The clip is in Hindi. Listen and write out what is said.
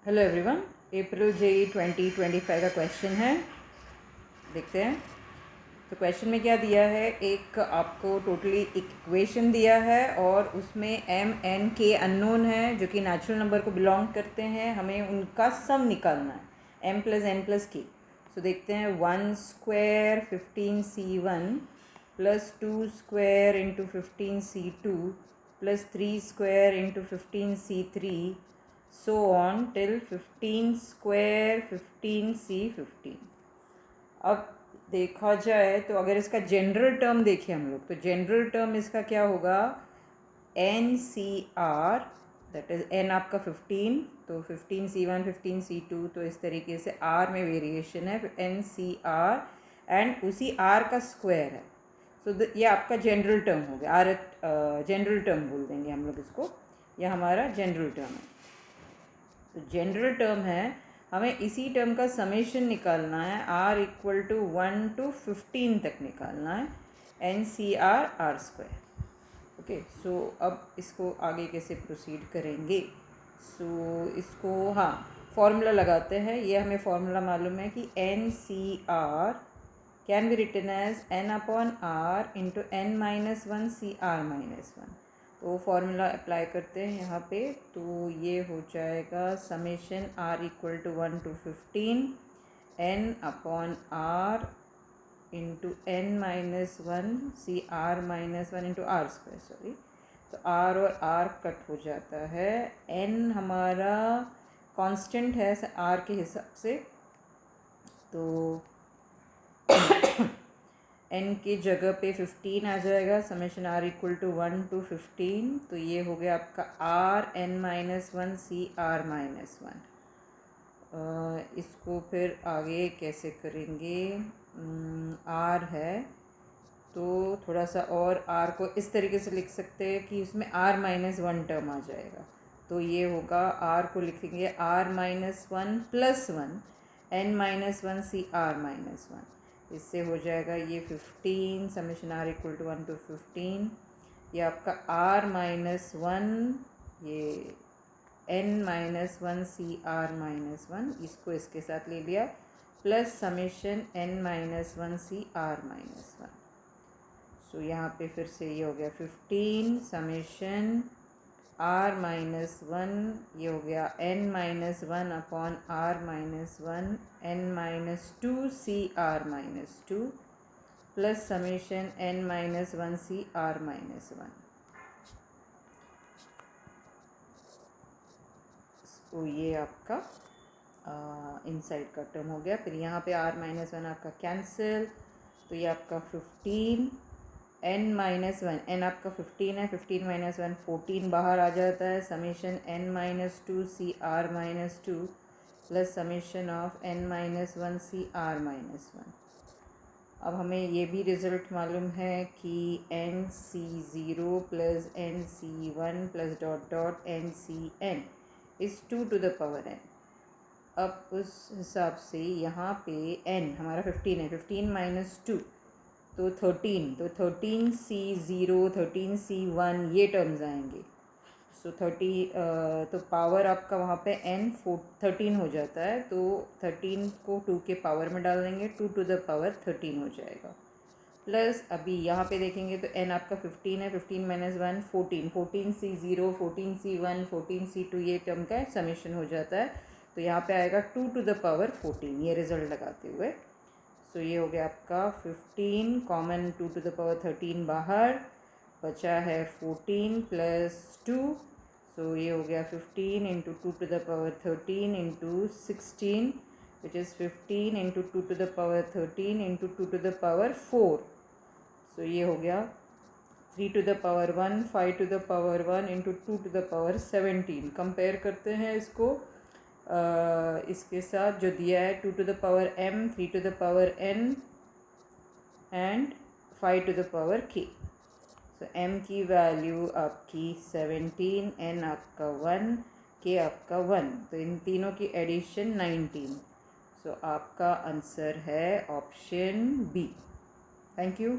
Hello everyone. अप्रैल जेई 2025 का क्वेश्चन है, देखते हैं। तो क्वेश्चन में क्या दिया है, एक आपको टोटली इक्वेशन दिया है और उसमें एम एन के अननोन है जो कि नेचुरल नंबर को बिलोंग करते हैं। हमें उनका सम निकालना है, एम प्लस एन प्लस के। सो देखते हैं, 1² 15c1 plus 2² into 15c2 plus 3² into 15c3 so on till 15² 15c15। अब देखा जाए तो अगर इसका जनरल टर्म देखें हम लोग, तो जनरल टर्म इसका क्या होगा, N C R, that is N आपका 15, तो 15c1 15c2, तो इस तरीके से आर में वेरिएशन है, एन सी आर एंड उसी आर का स्क्वायर है। सो ये आपका जनरल टर्म हो गया, आर जनरल टर्म बोल देंगे हम लोग इसको, यह हमारा जनरल टर्म है। तो जनरल टर्म है, हमें इसी टर्म का समेशन निकालना है, r इक्वल टू 1 to 15 तक निकालना है, N C R R square. Okay, so अब इसको आगे कैसे प्रोसीड करेंगे। सो इसको हाँ फॉर्मूला लगाते हैं। ये हमें फॉर्मूला मालूम है कि N C R can be written as N upon R into N minus one C R minus one. तो फॉर्मूला अप्लाई करते हैं यहाँ पे, तो ये हो जाएगा summation r equal to 1 to 15 n upon R into N minus one C R minus one into R square, sorry. तो r और r कट हो जाता है, n हमारा कांस्टेंट है r के हिसाब से, तो n की जगह पे 15 आ जाएगा, summation r equal to 1 to 15। तो ये हो गया आपका r n minus one C R minus one. इसको फिर आगे कैसे करेंगे, r है तो थोड़ा सा और r को इस तरीके से लिख सकते हैं कि उसमें r माइनस वन टर्म आ जाएगा। तो ये होगा, r को लिखेंगे r minus one plus one n minus one C R minus one. इससे हो जाएगा ये 15, summation r equal to 1 to 15। ये आपका r माइनस वन, ये n minus one C R minus one, इसको इसके साथ ले लिया, plus summation n minus one C R minus one. So यहाँ पे फिर से ये हो गया 15 समेशन r माइनस वन, ये हो गया n minus one upon r minus one n minus two C R minus two plus summation n minus one C R minus one. तो ये आपका इनसाइड का टर्म हो गया। फिर यहाँ पे r माइनस वन आपका कैंसिल, तो ये आपका 15 n माइनस वन, एन आपका 15 है, 15 माइनस वन 14 बाहर आ जाता है, summation n minus two C R minus two plus summation of n minus one C R minus one. अब हमें ये भी रिज़ल्ट मालूम है कि N C zero plus N C one plus dot dot N C N is 2 to the power n। अब उस हिसाब से यहाँ पे n हमारा 15 है, 15 माइनस टू तो 13, तो 13c0 13c1 ये टर्म्स आएंगे। सो 30, तो पावर आपका वहाँ पे n 13 हो जाता है, तो 13 को 2 के पावर में डाल देंगे, 2 to the power 13 हो जाएगा। प्लस अभी यहाँ पे देखेंगे तो n आपका 15 है, 15 minus one 14, 14c0 14c1 14c2 ये टर्म का समेशन हो जाता है, तो यहाँ पे आएगा 2 to the power 14, ये रिजल्ट लगाते हुए। सो ये हो गया आपका 15 कॉमन 2 to the power 13 बाहर, बचा है 14 प्लस 2, सो ये हो गया 15 into 2 to the power 13 into 16 which is 15 into 2 to the power 13 into 2 to the power 4। सो ये हो गया 3 to the power 1 5 to the power 1 into 2 to the power 17। Compare करते हैं इसको इसके साथ जो दिया है 2 to the power m 3 to the power n and 5 to the power k। So m की वैल्यू आपकी 17, n आपका 1, k आपका 1, तो इन तीनों की एडिशन 19। सो आपका आंसर है ऑप्शन बी। Thank you.